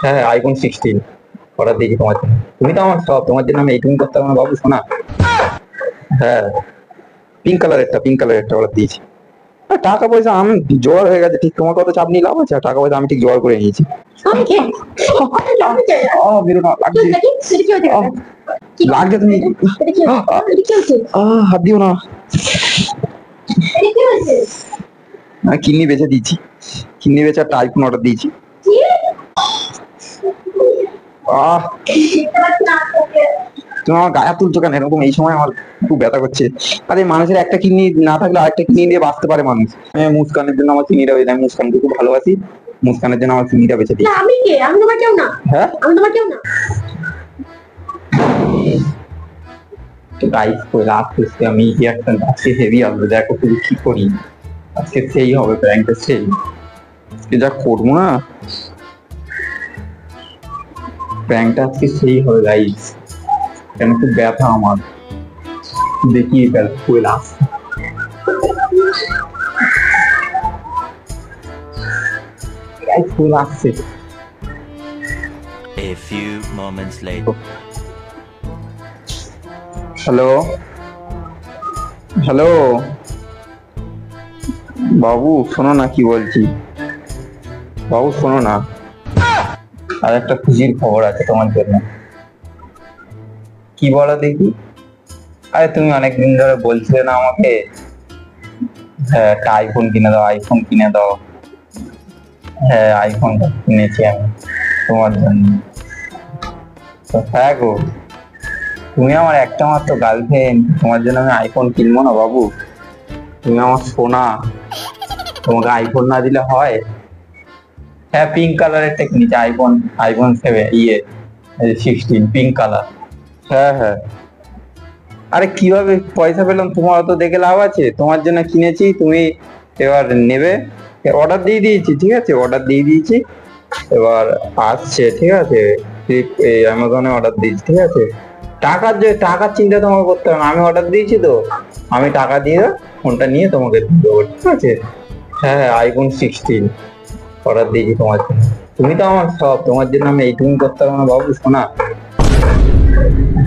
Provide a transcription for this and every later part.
হ্যাঁ হ্যাঁ, iPhone 16 order দিয়েছি তোমার জন্য। তুমি তো আমার সব, তোমার জন্য আমি এইটুকু করতে পারবো না বাবু শোনা। হ্যাঁ, পিঙ্ক কালারেরটা অর্ডার দিয়েছি। আর টাকা পয়সা আমি জোগাড় হয়ে গেছে ঠিক, তোমার কত চাপ নিয়ে লাভ আছে? আর টাকা পয়সা আমি ঠিক জোগাড় করে নিয়েছি। বেরো না, লাগছে। লাগছে তুমি। হাত দিও না। কিডনি বেচে দিয়েছি, কিডনি বেচে একটা আইফোন অর্ডার দিয়েছি। আহ তুমি আমার গায়ে তুলছো কেন এরকম এই সময়? আমার খুব ব্যথা করছে। আরে মানুষের একটা কিডনি না থাকলে আরেকটা কিডনি দিয়ে বাঁচতে পারে মানুষ। মুস্কানের জন্য আমার কিডনিটা বেঁচে, আমি মুস্কানকে খুব ভালোবাসি, মুস্কানের জন্য আমার কিডনিটা বেঁচে দিই। আমি কে? আমি তোমার কেউ না। হ্যাঁ, আমি তোমার কেউ না। গাইস আজকে আমি একটা আজকে হেভি আসবে, দেখো তুমি কি করি। আজকে সেই হবে প্র্যাঙ্কটা, সেই আজকে যা করবো না, প্র্যাঙ্কটা আজকে সেই হবে গাইস। কেন খুব ব্যথা আমার, দেখি এটা ফুল আসছে। ফুল আসছে। A few moments later. Hello hello বাবু শোনো না কি বলছি, বাবু শোনো না, আর একটা খুশির খবর আছে তোমার জন্য। কি বলো দেখি? আরে তুমি অনেকদিন ধরে বলছিলে না আমাকে, হ্যাঁ একটা আইফোন কিনে দাও, আইফোন কিনে দাও। হ্যাঁ আইফোনটা কিনেছি আমি তোমার জন্য। তো হ্যাঁ গো, তুমি আমার একটা মাত্র গার্লফ্রেন্ড, তোমার জন্য আমি আইফোন কিনবো না বাবু? তুমি আমার সোনা, তোমাকে আইফোন না দিলে হয়? হ্যাঁ পিঙ্ক কালারেরটা কিনেছি, iPhone 16 পিঙ্ক কালার। হ্যাঁ হ্যাঁ। আরে কিভাবে পয়সা পেলাম? তোমার অত দেখে লাভ আছে? তোমার জন্য কিনেছি, তুমি এবার নেবে। অর্ডার দিয়ে দিয়েছি, ঠিক আছে, অর্ডার দিয়ে দিয়েছি, এবার আসছে, ঠিক আছে। অ্যামাজনে অর্ডার দিয়েছি, ঠিক আছে। টাকার চিন্তা তোমাকে করতে হবে না, আমি অর্ডার দিয়েছি তো, আমি টাকা দিয়ে ফোনটা নিয়ে তোমাকে দিয়ে দেবো, ঠিক আছে। হ্যাঁ হ্যাঁ, iPhone 16 অর্ডার দিয়েছি তোমার জন্য। তুমি তো আমার সব, তোমার জন্য আমি এইটুকু করতে পারবো না বাবু শোনা।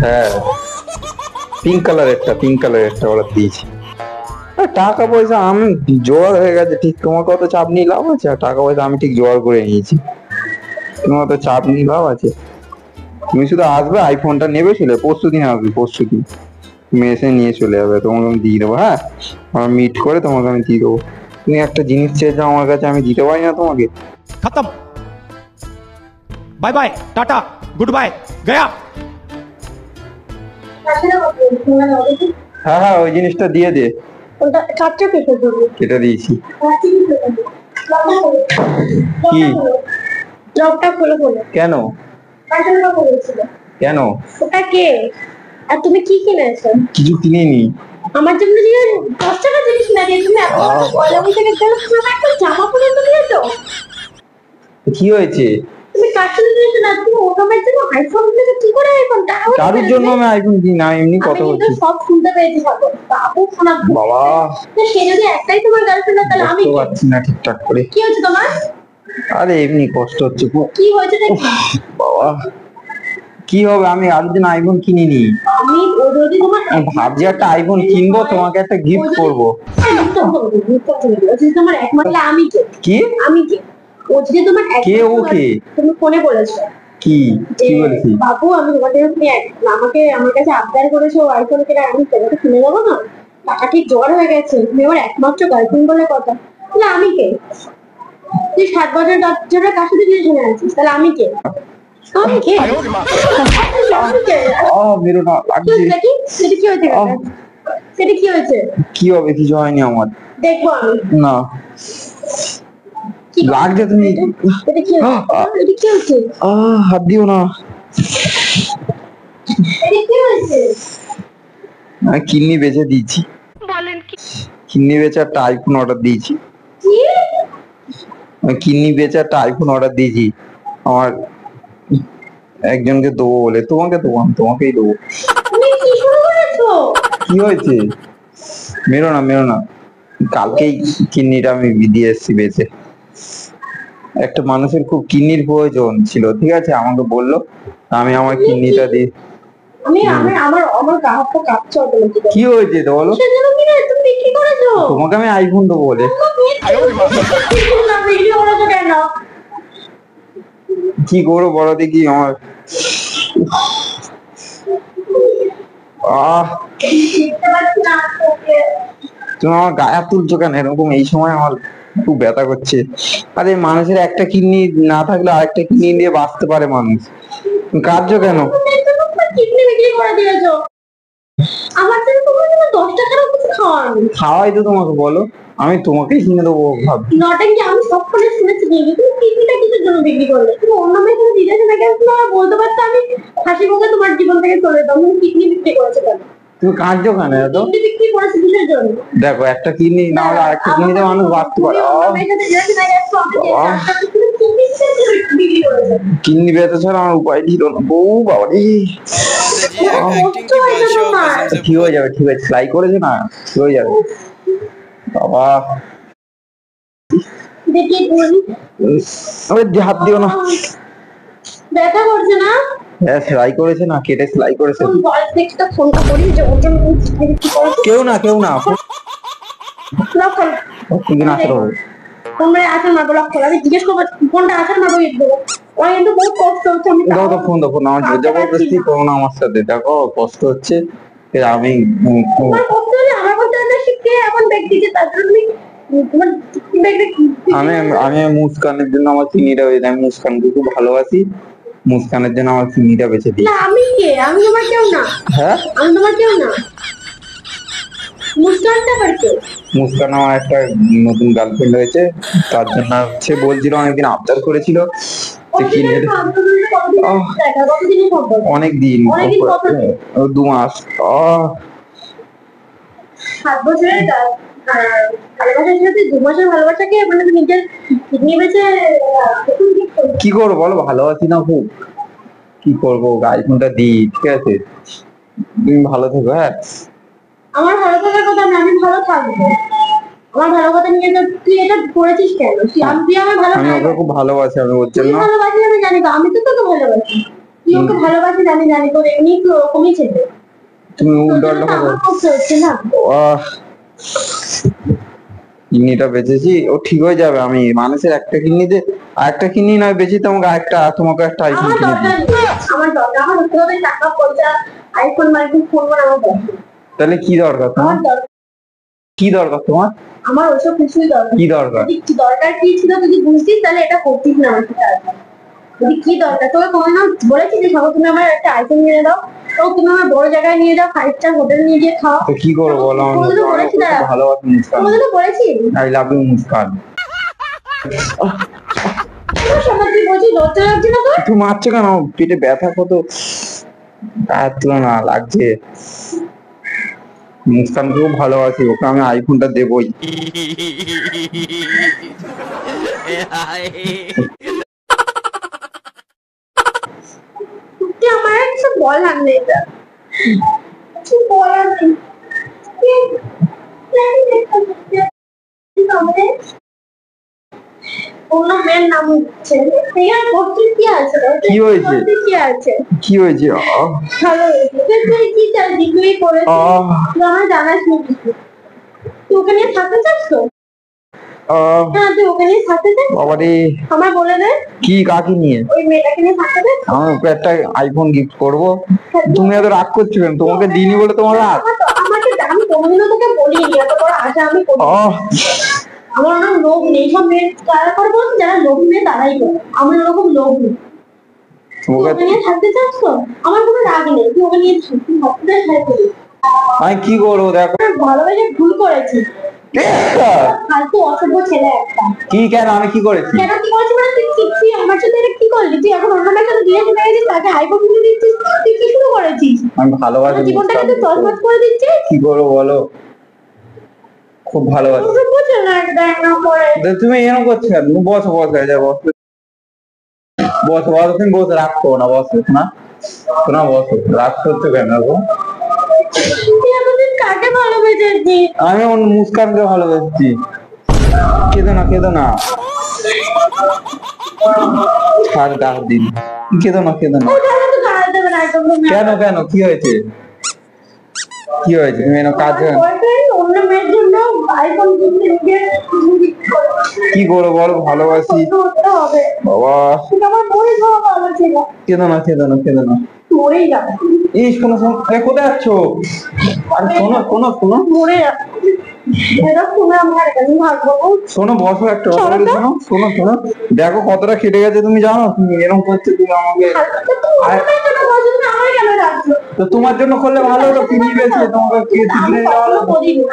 হ্যাঁ, পিঙ্ক কালারেরটা অর্ডার দিয়েছি। আর টাকা পয়সা আমি জোগাড় হয়ে গেছে ঠিক, তোমার কত চাপ নিয়ে লাভ আছে? আর টাকা পয়সা আমি ঠিক জোগাড় করে নিয়েছি, তোমার অত চাপ নিয়ে লাভ আছে? তুমি শুধু আসবে, আইফোনটা নেবে, চলে পরশুদিন আসবে, পরশুদিন তুমি এসে নিয়ে চলে যাবে, তোমাকে আমি দিয়ে দেবো। হ্যাঁ, আমার মিট করে তোমাকে আমি দিয়ে দেবো। তুমি একটা জিনিস চেয়েছো আমার কাছে, আমি দিতে পারি না তোমাকে? खत्म। Bye bye, tata, goodbye, गया। হ্যাঁ হ্যাঁ, ওই জিনিসটা দিয়ে দে। ওটা কাটটা কেটে দেবো। কেটে দিয়েছি। কি? লকটা খুলে খুলে। কেন? কাটটা করেছিল। কেন? ওটা কে? আর তুমি কি কিনেছো? কিছু কিনিনি। আমার জন্য যে 10 টাকা জিনিস না দিয়ে তুমি এত পয়লা বৈশাখের জন্য তুমি একটা জামা পর্যন্ত দিয়েছো? কি হয়েছে? তুমি কাটটা দিয়েছো না, তুমি ওটার জন্য আইফোন কিনেছো? কি করে আইফোনটা? কারোর জন্য আমি আইফোন কিনি না, এমনি কথা আমি বলছি। কিন্তু সব শুনতে পেয়েছি সব। বাবু শোনা বাবা, তো সে যদি একটাই তোমার গার্লফ্রেন্ড হয় তাহলে আমি বুঝতে কে? পারছি না ঠিকঠাক করে। কি হচ্ছে তোমার? আরে এমনি কষ্ট হচ্ছে খুব। কি হয়েছে দেখি? বাবা কি হবে, আমি আর দিন আইফোন কিনিনি। আমি ও যদি তোমার আমি ভাবছি একটা আইফোন কিনবো, তোমাকে একটা গিফট করবো। ও যদি তোমার একমাত্র আমি কে? কি? আমি কে? ও যদি তোমার কে ও কে? তুমি ফোনে বলেছো কি যে, কি বলেছি? বাবু আমি তোমাদের তুমি আমাকে আমার কাছে আবদার করেছো আইফোন কেনা, আমি তোমাকে কিনে দেবো না, টাকা ঠিক জোগাড় হয়ে গেছে, তুমি আমার একমাত্র গার্লফ্রেন্ড বলে কথা। তাহলে আমি কে? তুই 7 বছর ধরে কার সাথে রিলেশনে আছিস, তাহলে আমি কে? আমি কে? আমি কে? বেরো না, লাগছে। সেটা কি? সেটা কি হয়েছে? সেটা কি হয়েছে? কি হবে? কিছু হয়নি আমার। দেখবো আমি। না কি লাগছে তুমি। এটা কি হয়েছে? এটা কি হয়েছে? হাত দিও না। এটা কি হয়েছে? আমি কিডনি বেচে দিয়েছি, কিডনি বেচে একটা আইফোন অর্ডার দিয়েছি। কি? আমি কিডনি বেচে একটা আইফোন অর্ডার দিয়েছি আমার একজনকে দেবো বলে। তোমাকে দেবো, আমি তোমাকেই দেবো। তুমি কি শুরু করেছো? কি হয়েছে? মেরো না, মেরো না। কালকেই কিডনিটা আমি দিয়ে এসেছি বেচে। একটা মানুষের খুব কিডনির প্রয়োজন ছিল, ঠিক আছে, আমাকে বললো, আমি আমার কিডনিটা দিই। আমার গ্রাহক তো কাঁপছে অটোমেটিক। কি হয়েছে তো বলো? সেজন্য কি না তুমি বিক্রি করেছো? তোমাকে আমি আইফোন দেবো বলে। না বিক্রি করেছো কেন? কি করবো বলো দেখি আমার। দেখতে পাচ্ছি না তোকে। তুমি আমার গায়ে হাত তুলছো কেন এরকম এই সময়? আমার খুব ব্যথা করছে। আরে মানুষের একটা কিডনি না থাকলে আরেকটা কিডনি দিয়ে বাঁচতে পারে মানুষ, তুমি কাঁদছো কেন? কিডনি বিক্রি করে দিয়েছো। আমার জন্য তোমার জন্য 10 টাকারও কিছু খাওয়ানি। খাওয়াই তো তোমাকে, বলো, আমি তোমাকেই কিনে দেবো ভাবছি। নটাঙ্কি আমি সবখানে শুনেছি দিদি, তুমি কিডনিটা কিসের জন্য বিক্রি করলে? তুমি অন্য মেয়ের সাথে জিজ্ঞাসা না কেন? তুমি আমার বলতে পারতো, আমি হাসি মুখে তোমার জীবন থেকে চলে যেতাম। তুমি কিডনি বিক্রি করেছো কেন? তুমি কাঁদছো কেন এত? কিডনি বিক্রি করেছো কিসের জন্য? দেখো, একটা কিডনি না হলে আরেকটা কিডনিতে মানুষ বাঁচতে পারে। কিডনি বেঁচে ছাড়া আমার উপায় ছিল না। বউ বাবা রে। ঠিক হয়ে যাবে, ঠিক আছে, সেলাই করেছে না, ঠিক হয়ে যাবে বাবা। দেখি বলি, হাত দিও না। ব্যথা করছে না? হ্যাঁ, সেলাই করেছে না, কেটে সেলাই করেছে। কোন বয়স দেখতে ফোনটা করি যে ওজন কি করেছে? কেউ না, কেউ না, লক্ষণ প্রতিদিন আসতে হবে। ফোন মেরে আসার মারবো, লক্ষণ আমি জিজ্ঞেস করবো ফোনটা আসার মারবো দেবো। ওরা কিন্তু বহুত কষ্ট হচ্ছে। আমি দাও তো ফোন, দাও ফোন, আমার জবরদস্তি করো না আমার সাথে। দেখো কষ্ট হচ্ছে, আমি তোমার কষ্ট হলে আমার কথা না শিখে এখন ব্যক্তি যে তার জন্য তোমার আমি আমি মুস্কানের জন্য আমার চিনিটা বেঁচে, আমি মুস্কানকে খুব ভালোবাসি, মুস্কানের জন্য আমার চিনিটা বেঁচে দিই। না আমি কে? আমি তোমার কেউ না। হ্যাঁ, আমি তোমার কেউ না। মুস্কানটা আবার কে? মুস্কান আমার একটা নতুন গার্লফ্রেন্ড হয়েছে, তার জন্য সে বলছিল, অনেকদিন আবদার করেছিল যে কিনে দে। কতদিনের সম্পর্ক? অনেক দিন, অনেকদিন কত? 2 মাস। 7 বছরের ভালোবাসার সাথে 2 মাসের ভালোবাসাকে মানে নিজের কিডনি বেঁচে কি করবো বলো, ভালোবাসি না খুব, কি করবো, আইফোনটা দিই, ঠিক আছে, তুমি ভালো থেকো। হ্যাঁ, আমার ভালো থাকার কথা না, আমি ভালো থাকবো। আমার ভালো কথা নিয়ে তো তুই এটা করেছিস কেন? তুই আমার ভালো আমি ওকে খুব ভালোবাসি, আমি ওর তুই জন্য। ভালোবাসি আমি জানি তো, আমি তো তোকে ভালোবাসি। তুই ওকে ভালোবাসিস আমি জানি, তোর এমনি তো ওরকমই ছেলে। তুমি তোর উল্টো জন্য পাল্টা তো কথা। আমার কষ্ট হচ্ছে না। কিডনিটা বেঁচেছি, ও ঠিক হয়ে যাবে। আমি মানুষের একটা কিডনিতে আর একটা কিডনি নয় বেঁচে, তোমাকে তোমাকে একটা আইফোন আমার কিনে দরকার দিই। নেই, আমার দরকার আমার হতে হবে টাকা পয়সা, আইফোন মাইফোন ফোন আমার দরকার। তাহলে কি দরকার তোমার? আমার দরকার, কি দরকার তোমার? আমার ওসব কিছুই দরকার। কি দরকার? যদি কি দরকার কি ছিল যদি বুঝতিস তাহলে এটা করতিস না আমার সাথে। যদি কি দরকার তোকে কোনোদিন বলেছি যে সবাই তুমি আমার একটা আইফোন কিনে দাও, তো তুমি আমার বড় জায়গায় নিয়ে যাও, 5 স্টার হোটেল নিয়ে গিয়ে খাও। তো কি করবো বলো, আমি কোনোদিনও বলেছি না? ভালোবাসি মুস্কান, কোনোদিনও বলেছি? I love you Muskan. তোর সঙ্গে তুই বলছিস লজ্জা লাগছে না তোর? তুই মারছো কেন? পেটে ব্যথা কত, আর তুলনা লাগছে। মুস্কানকে খুব ভালোবাসি, ওকে আমি আইফোনটা দেবই। তুই আমার আর কিছু বলার নেই, এটা কিছু বলার নেই। অন্য মেয়ের নাম হচ্ছে এর করতে কি আছে? কি হয়েছে? করতে কি আছে? কি হয়েছে? ভালো হয়েছে। তুই কি চাইছিস? তুই করেছিস, আহ তুই আমার জানাস নি কিছু। তুই ওকে নিয়ে থাকতে চাস তো? হ্যাঁ, তুই ওকে নিয়ে থাকতে চাস? বাবা রে, আমার বলে দে, কি কাকে নিয়ে? ওই মেয়েটাকে নিয়ে থাকতে চাস? আমি ওকে একটা আইফোন গিফট করবো। তুমি এত রাগ করছো কেন? তোমাকে দিইনি বলে তোমার রাগ? আমাকে আমি কোনোদিনও তোকে বলিনি এত বড় আশা আমি করি। আমার ওরকম লোভ নেই। সব মেয়ে কারা করে বলছে, যারা লোভ নেই তারাই করে। আমার ওরকম লোভ নেই। তুই ওকে নিয়ে থাকতে চাস তো? আমার কোনো রাগ নেই, তুই ওকে নিয়ে থাকতে চাস? আমি কি করবো দেখো। ভালোবেসে ভুল করেছিস। ফালতু অসভ্য ছেলে একটা। কি কেন? আমি কি করেছি? কেন কি করেছি মানে তুই আমার সাথে এটা কি করলি? তুই এখন অন্য মেয়ের সাথে বিয়ে করে গেছিস, তাকে আইফোন কিনে দিচ্ছিস, তুই কি শুরু করেছিস? আমি ভালোবাসি তোর জীবনটাকে তুই তছনছ করে দিচ্ছিস। কি করবো বলো, খুব ভালোবাসি। অসভ্য ছেলে একটা একদম করে। তুমি এরকম করছো কেন? তুমি বসো, বসো, হয়ে যাবো, বসো, বসো, তুমি বসো, রাগ করো না, বসো না, শোনা, বসো, রাগ করছো কেন? তুই এতদিন কাকে ভালোবেসেছিস? আমি মুস্কানকে ভালোবাসছি। কেঁদো না, কেঁদো না। ছাড় ডাক দিন, কেঁদো না কেঁদো না। ওখানে তো গায়ে দেবে না একদম তুমি। কেন কেন কি হয়েছে, কি হয়েছে? তুমি এনে কাজ আমার boyfriend অন্য মেয়ের জন্য আইফোন কিনতে গিয়ে কি করবো বলো, ভালোবাসি করতে হবে। বাবা। কিন্তু আমার মরে যাওয়া ভালো ছিল, কেঁদো না কেঁদো না কেঁদো না। মরেই যাবে, এই শোনো শোনো, এ, কোথায় যাচ্ছ? আর শোনো শোনো শোনো মরে যাবে। এটা শুনে আমার এখানে ভাগবো। শোনো, বসো একটা কথা বলি, শোনো শোনো শোনো। দেখো কতটা কেটে গেছে, তুমি জানো? তুমি এরকম করছো, তুমি আমাকে। তো তোমার জন্য করলে ভালো হতো, কিনে বেশি তোমাকে কিনে দেওয়া হলো।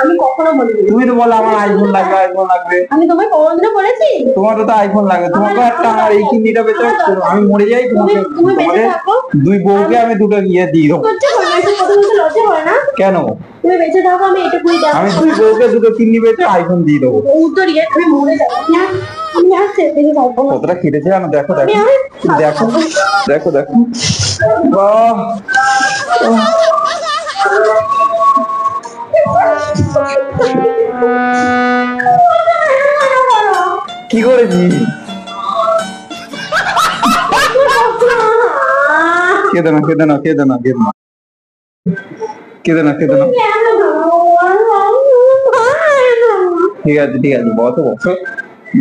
আমি কখনো বলিনি। তুমি তো বলো আমার আইফোন লাগবে আইফোন লাগবে। আমি তোমায় কোনদিনও বলেছি? তোমারও তো আইফোন লাগবে, তোমাকে একটা আমার এই কিডনিটা বেঁচে রাখছো। আমি মরে যাই, তোমাকে তুমি বেঁচে তোমাদের থাকো। দুই বউকে আমি দুটো ইয়ে দিয়ে দেবো। লজ্জা হয় না? এসব কথা বলতে লজ্জা হয় না? কেন? তুমি বেঁচে থাকো, আমি এটুকুই আমি দেখো। দুই বউকে দুটো কিডনি বেঁচে আইফোন দিয়ে দেবো। উত্তরিয়ে তুমি মরে যাবে। আমি আর সেদিন যাবো না। কতটা কেটেছে জানো? দেখো দেখো আমি দেখো দেখো দেখো। বাহ, কি করেছি? কেঁদো না কেঁদো না কেঁদো না কেঁদো না কেঁদো না কেঁদো না। ঠিক আছে ঠিক আছে, বসো বসো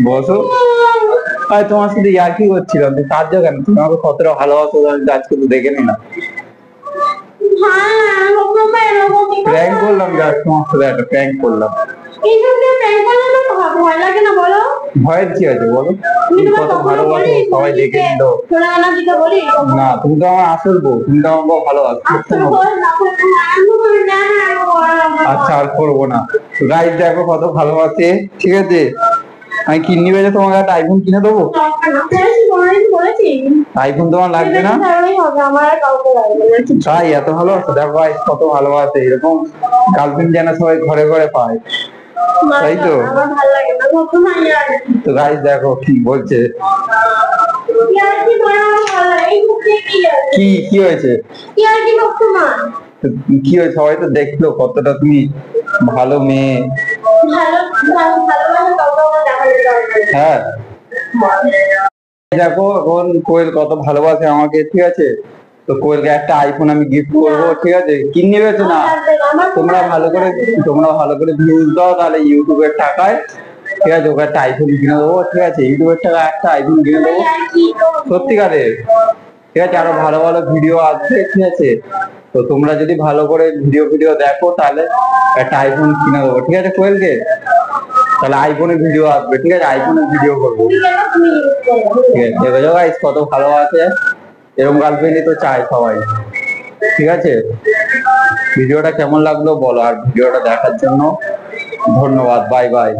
বসো। আর তোমার সাথে ইয়ার্কি করছিলাম, তুমি কাঁদছো কেন? তুমি আমাকে কতটা ভালোবাসো আমি আজকে তো দেখে নি না। প্র্যাঙ্ক করলাম, যা তোমার সাথে একটা প্র্যাঙ্ক করলাম। ভয় লাগে না বলো? ভয়ের কি আছে বলো? তুমি তুমি তোমার কত কখনো ভালোবাসো, বলি সবাই দেখে নিল। ছোটবেলা দিকে বলি না, তুমি তো আমার আসল বউ, তুমি তো আমাকে ভালোবাসো। আচ্ছা বল না, আচ্ছা আর করবো না। গাইড দেখো কত ভালোবাসে, ঠিক আছে? আমি কিডনি বেজে তোমাকে একটা আইফোন কিনে দেবো। বলেছি আইফোন তোমার লাগবে না? হবে, আমার আর কাউকে লাগবে না। তাই এত ভালোবাসে? দেখো ভাই কত ভালোবাসে, এরকম গার্লফ্রেন্ড যেন সবাই ঘরে ঘরে পায়। তাই তো? আমার ভালো লাগে না, কত ভালো লাগে। তো গাইজ দেখো কি বলছে। ইয়ার কি করে আমার ভালো লাগে? এই মুখে কি আছে? কি কি হয়েছে? ইয়ার কি বর্তমান? তো কি হয়েছে? সবাই তো দেখলো কতটা তুমি ভালো মেয়ে। ভালোবাসা কাউকে আমার দেখানো দরকার নেই। হ্যাঁ দেখো এখন কোয়েল কত ভালোবাসে আমাকে, ঠিক আছে? তো কোয়েলকে একটা আইফোন আমি গিফট করবো, ঠিক আছে? কিনে বেছে না, তোমরা ভালো করে ভিউজ দাও, তাহলে ইউটিউবের টাকায়, ঠিক আছে, ওকে একটা আইফোন কিনে দেবো, ঠিক আছে? ইউটিউবের টাকায় একটা আইফোন কিনে দেবো ইয়ার কি করবো? সত্যিকারের, ঠিক আছে? আরো ভালো ভালো ভিডিও আসবে, ঠিক আছে? তো তোমরা যদি ভালো করে ভিডিও দেখো তাহলে একটা আইফোন কিনে দেবো, ঠিক আছে কোয়েলকে? তাহলে আইফোনে ভিডিও আসবে, ঠিক আছে? আইফোনে ভিডিও করবো, তুমি কেন তুমি ইউজ করো? ঠিক আছে? দেখো গাইস কত ভালোবাসে, এরকম গার্লফ্রেন্ডই তো চাই সবাই, ঠিক আছে? ভিডিওটা কেমন লাগলো বলো, আর ভিডিওটা দেখার জন্য ধন্যবাদ, বাই বাই।